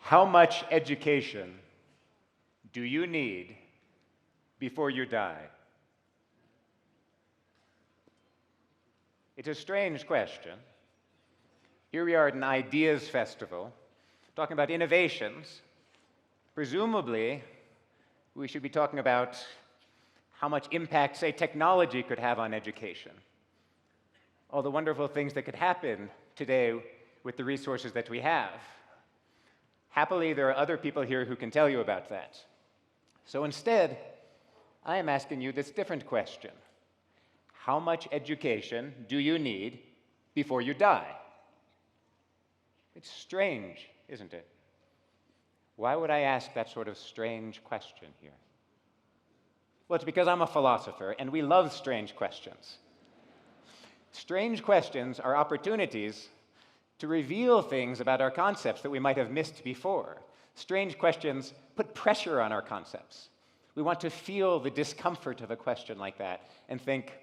How much education do you need before you die? It's a strange question. Here we are at an ideas festival, talking about innovations. Presumably, we should be talking about how much impact, say, technology could have on education. All the wonderful things that could happen today with the resources that we have. Happily, there are other people here who can tell you about that. So instead, I am asking you this different question. How much education do you need before you die? It's strange, isn't it? Why would I ask that sort of strange question here? Well, it's because I'm a philosopher, and we love strange questions. Strange questions are opportunities to reveal things about our concepts that we might have missed before. Strange questions put pressure on our concepts. We want to feel the discomfort of a question like that and think,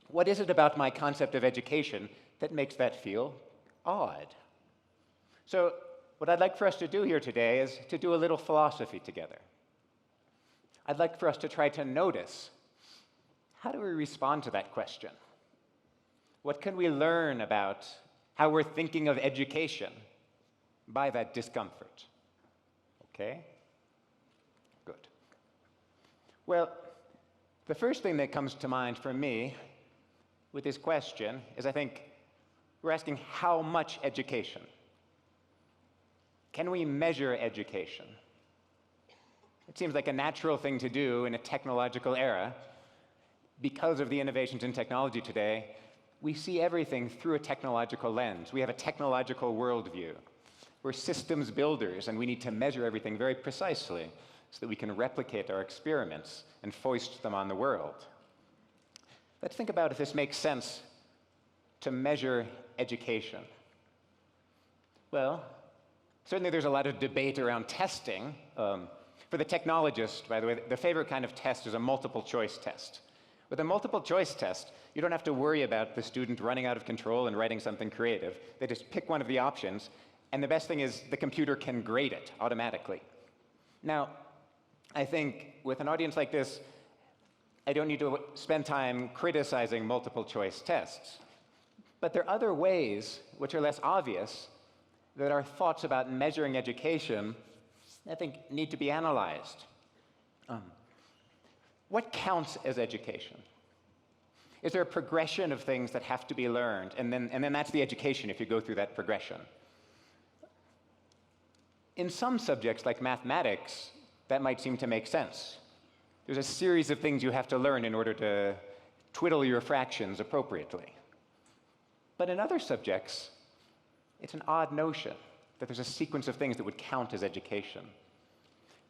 what is it about my concept of education that makes that feel odd? So what I'd like for us to do here today is to do a little philosophy together. I'd like for us to try to notice, how do we respond to that question? What can we learn about how we're thinking of education by that discomfort? Okay? Good. Well, the first thing that comes to mind for me with this question is I think we're asking how much education? Can we measure education? It seems like a natural thing to do in a technological era. Because of the innovations in technology today, we see everything through a technological lens. We have a technological worldview. We're systems builders, and we need to measure everything very precisely so that we can replicate our experiments and foist them on the world. Let's think about if this makes sense to measure education. Well, certainly there's a lot of debate around testing. For the technologist, by the way, the favorite kind of test is a multiple choice test. With a multiple choice test, you don't have to worry about the student running out of control and writing something creative. They just pick one of the options, and the best thing is the computer can grade it automatically. Now, I think with an audience like this, I don't need to spend time criticizing multiple choice tests. But there are other ways, which are less obvious, that our thoughts about measuring education, I think, need to be analyzed. What counts as education? Is there a progression of things that have to be learned, and then that's the education if you go through that progression? In some subjects, like mathematics, that might seem to make sense. There's a series of things you have to learn in order to twiddle your fractions appropriately. But in other subjects, it's an odd notion that there's a sequence of things that would count as education.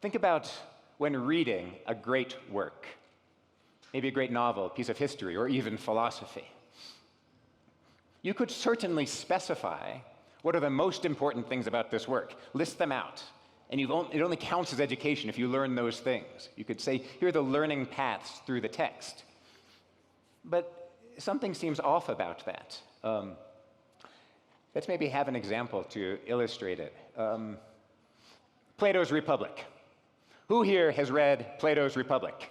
Think about when reading a great work, maybe a great novel, a piece of history, or even philosophy. You could certainly specify what are the most important things about this work, list them out, and it only counts as education if you learn those things. You could say, here are the learning paths through the text. But something seems off about that. Let's maybe have an example to illustrate it. Plato's Republic. Who here has read Plato's Republic?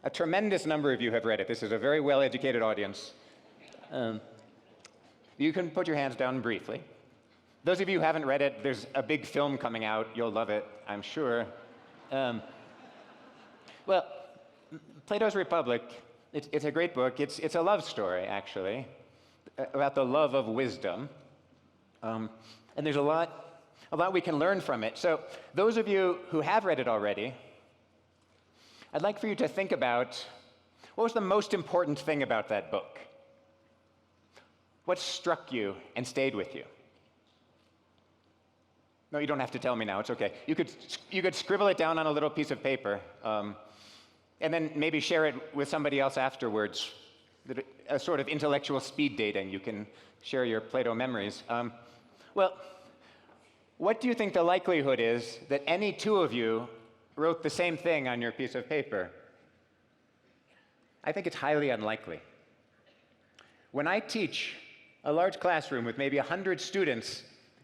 A tremendous number of you have read it. This is a very well-educated audience. You can put your hands down briefly. Those of you who haven't read it, there's a big film coming out. You'll love it, I'm sure. Well, Plato's Republic, it's a great book. It's a love story, actually, about the love of wisdom. And there's a lot we can learn from it. So those of you who have read it already, I'd like for you to think about what was the most important thing about that book? What struck you and stayed with you? No, you don't have to tell me now. It's okay. You could scribble it down on a little piece of paper, and then maybe share it with somebody else afterwards. A sort of intellectual speed dating. You can share your Plato memories. Well, what do you think the likelihood is that any two of you wrote the same thing on your piece of paper? I think it's highly unlikely. When I teach a large classroom with maybe 100 students,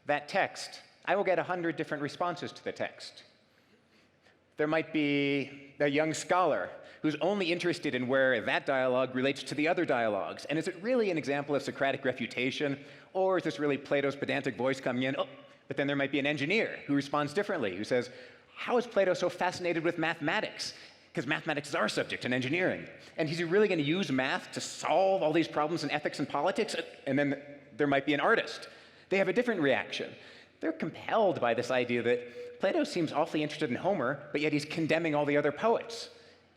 that text, I will get 100 different responses to the text. There might be a young scholar who's only interested in where that dialogue relates to the other dialogues. And is it really an example of Socratic refutation, or is this really Plato's pedantic voice coming in? Oh, but then there might be an engineer who responds differently, who says, how is Plato so fascinated with mathematics? Because mathematics is our subject in engineering. And is he really going to use math to solve all these problems in ethics and politics? And then there might be an artist. They have a different reaction. They're compelled by this idea that Plato seems awfully interested in Homer, but yet he's condemning all the other poets.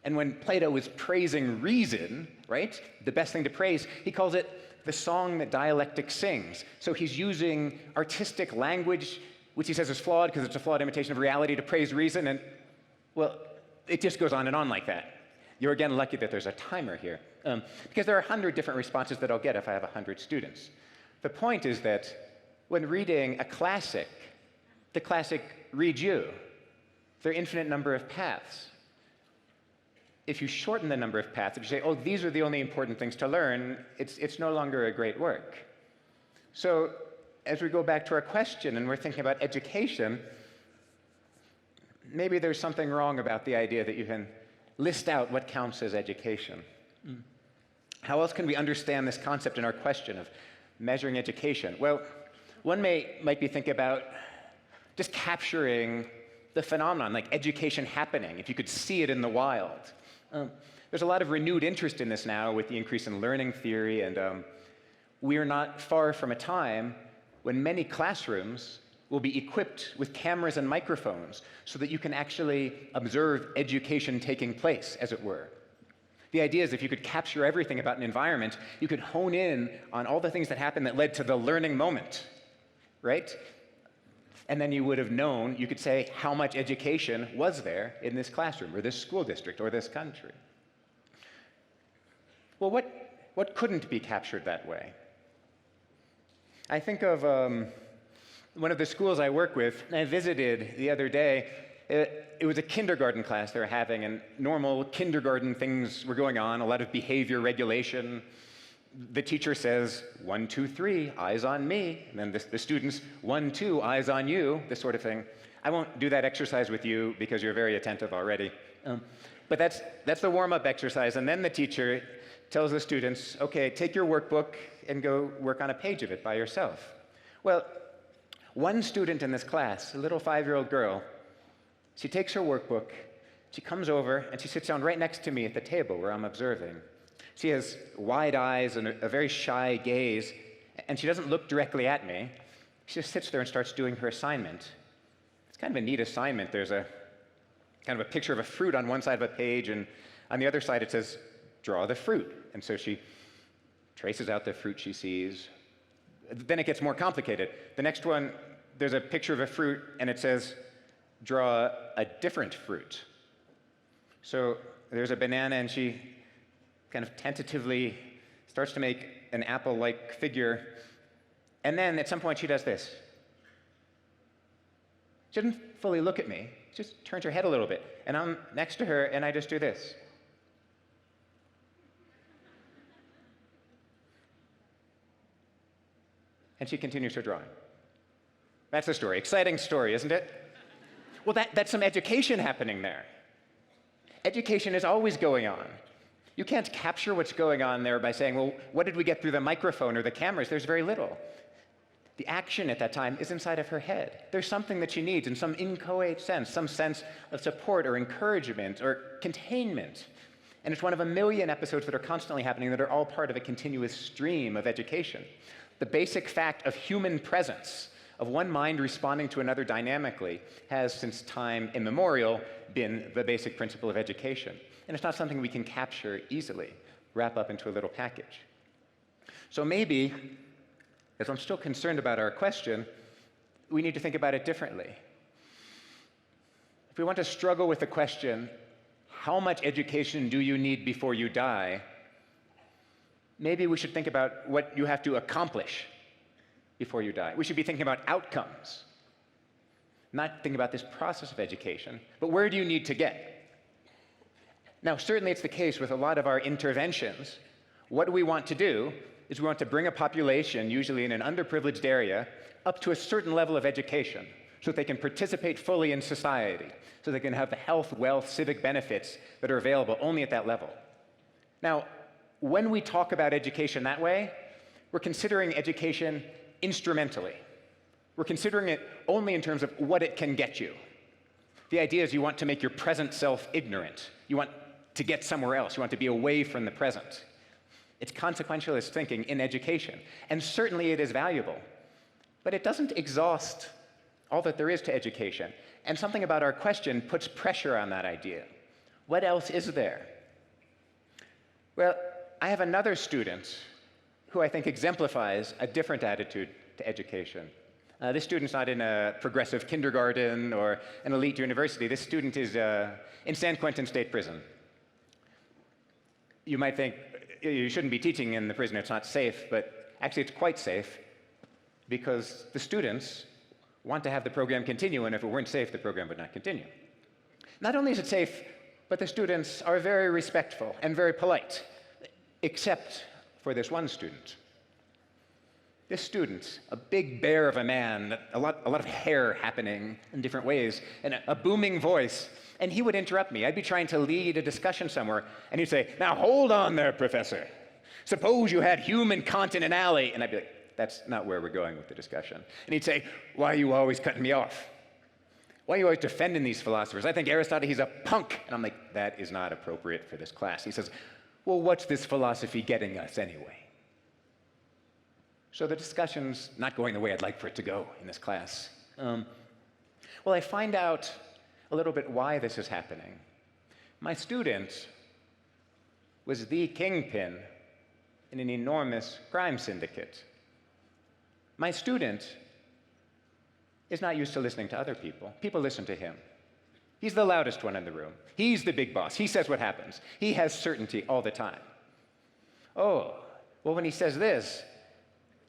And when Plato is praising reason, right, the best thing to praise, he calls it the song that dialectic sings. So he's using artistic language, which he says is flawed because it's a flawed imitation of reality, to praise reason. And, well, it just goes on and on like that. You're again lucky that there's a timer here, because there are 100 different responses that I'll get if I have 100 students. The point is that when reading a classic, the classic reads you. There are infinite number of paths. If you shorten the number of paths, if you say, oh, these are the only important things to learn, it's no longer a great work. So as we go back to our question and we're thinking about education, maybe there's something wrong about the idea that you can list out what counts as education. How else can we understand this concept in our question of measuring education? Well, one might be thinking about just capturing the phenomenon, like education happening, if you could see it in the wild. There's a lot of renewed interest in this now with the increase in learning theory, and we are not far from a time when many classrooms will be equipped with cameras and microphones so that you can actually observe education taking place, as it were. The idea is if you could capture everything about an environment, you could hone in on all the things that happened that led to the learning moment, right? And then you would have known, you could say how much education was there in this classroom or this school district or this country. Well, what couldn't be captured that way? I think of one of the schools I work with, I visited the other day. It was a kindergarten class they were having, and normal kindergarten things were going on, a lot of behavior regulation. The teacher says, 1, 2, 3, eyes on me. And then the students, 1, 2, eyes on you, this sort of thing. I won't do that exercise with you because you're very attentive already. But that's the warm-up exercise. And then the teacher tells the students, okay, take your workbook and go work on a page of it by yourself. Well, one student in this class, a little 5-year-old girl, she takes her workbook, she comes over, and she sits down right next to me at the table where I'm observing. She has wide eyes and a very shy gaze, and she doesn't look directly at me. She just sits there and starts doing her assignment. It's kind of a neat assignment. There's a kind of a picture of a fruit on one side of a page, and on the other side it says, draw the fruit. And so she traces out the fruit she sees. Then it gets more complicated. The next one, there's a picture of a fruit, and it says, draw a different fruit. So there's a banana, and she kind of tentatively starts to make an apple-like figure. And then at some point she does this. She doesn't fully look at me. She just turns her head a little bit. And I'm next to her, and I just do this. And she continues her drawing. That's the story. Exciting story, isn't it? Well, that's some education happening there. Education is always going on. You can't capture what's going on there by saying, well, what did we get through the microphone or the cameras? There's very little. The action at that time is inside of her head. There's something that she needs in some inchoate sense, some sense of support or encouragement or containment. And it's one of a million episodes that are constantly happening that are all part of a continuous stream of education. The basic fact of human presence, of one mind responding to another dynamically, has since time immemorial been the basic principle of education. And it's not something we can capture easily, wrap up into a little package. So maybe, as I'm still concerned about our question, we need to think about it differently. If we want to struggle with the question, how much education do you need before you die? Maybe we should think about what you have to accomplish before you die. We should be thinking about outcomes, not thinking about this process of education, but where do you need to get? Now, certainly it's the case with a lot of our interventions. What we want to do is we want to bring a population, usually in an underprivileged area, up to a certain level of education so that they can participate fully in society, so they can have the health, wealth, civic benefits that are available only at that level. Now, when we talk about education that way, we're considering education instrumentally. We're considering it only in terms of what it can get you. The idea is you want to make your present self ignorant. You want to get somewhere else. You want to be away from the present. It's consequentialist thinking in education, and certainly it is valuable. But it doesn't exhaust all that there is to education. And something about our question puts pressure on that idea. What else is there? Well, I have another student who I think exemplifies a different attitude to education. This student's not in a progressive kindergarten or an elite university. This student is in San Quentin State Prison. You might think you shouldn't be teaching in the prison, it's not safe, but actually it's quite safe because the students want to have the program continue, and if it weren't safe, the program would not continue. Not only is it safe, but the students are very respectful and very polite, except for this one student. This student, a big bear of a man, a lot of hair happening in different ways, and a booming voice, and he would interrupt me. I'd be trying to lead a discussion somewhere, and he'd say, "Now hold on there, Professor. Suppose you had human continentality," and I'd be like, "That's not where we're going with the discussion." And he'd say, "Why are you always cutting me off? Why are you always defending these philosophers? I think Aristotle, he's a punk." And I'm like, "That is not appropriate for this class." He says, "Well, what's this philosophy getting us anyway?" So the discussion's not going the way I'd like for it to go in this class. Well, I find out a little bit why this is happening. My student was the kingpin in an enormous crime syndicate. My student is not used to listening to other people. People listen to him. He's the loudest one in the room. He's the big boss. He says what happens. He has certainty all the time. Oh, well, when he says this,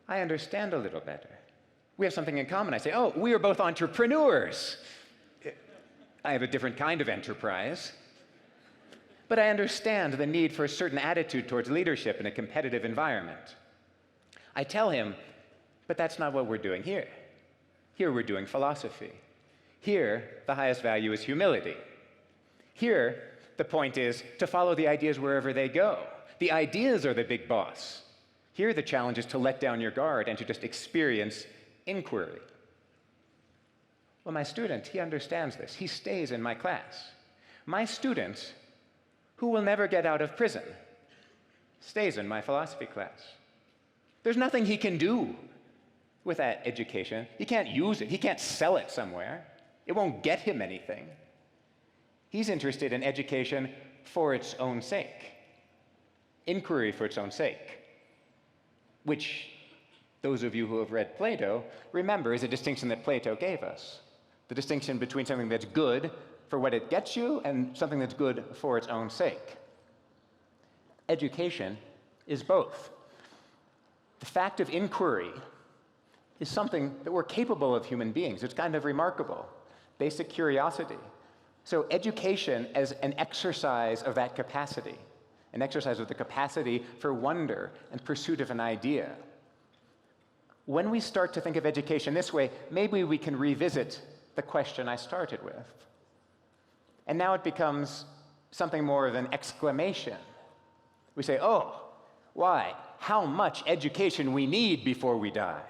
I understand a little better. We have something in common. I say, "Oh, we are both entrepreneurs." I have a different kind of enterprise. But I understand the need for a certain attitude towards leadership in a competitive environment. I tell him, but that's not what we're doing here. Here we're doing philosophy. Here, the highest value is humility. Here, the point is to follow the ideas wherever they go. The ideas are the big boss. Here, the challenge is to let down your guard and to just experience inquiry. Well, my student, he understands this. He stays in my class. My student, who will never get out of prison, stays in my philosophy class. There's nothing he can do with that education. He can't use it. He can't sell it somewhere. It won't get him anything. He's interested in education for its own sake, inquiry for its own sake, which those of you who have read Plato remember is a distinction that Plato gave us. The distinction between something that's good for what it gets you and something that's good for its own sake. Education is both. The fact of inquiry is something that we're capable of human beings. It's kind of remarkable. Basic curiosity. So education as an exercise of that capacity, an exercise of the capacity for wonder and pursuit of an idea. When we start to think of education this way, maybe we can revisit the question I started with. And now it becomes something more of an exclamation. We say, "Oh, why? How much education we need before we die?"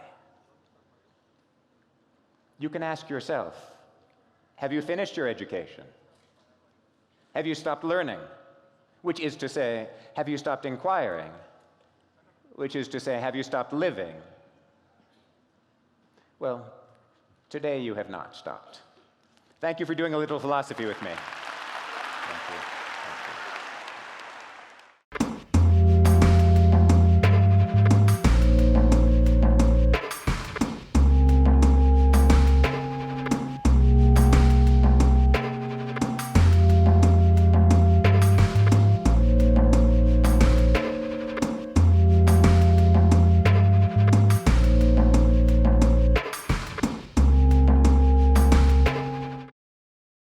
You can ask yourself, have you finished your education? Have you stopped learning? Which is to say, have you stopped inquiring? Which is to say, have you stopped living? Well, today you have not stopped. Thank you for doing a little philosophy with me. Thank you.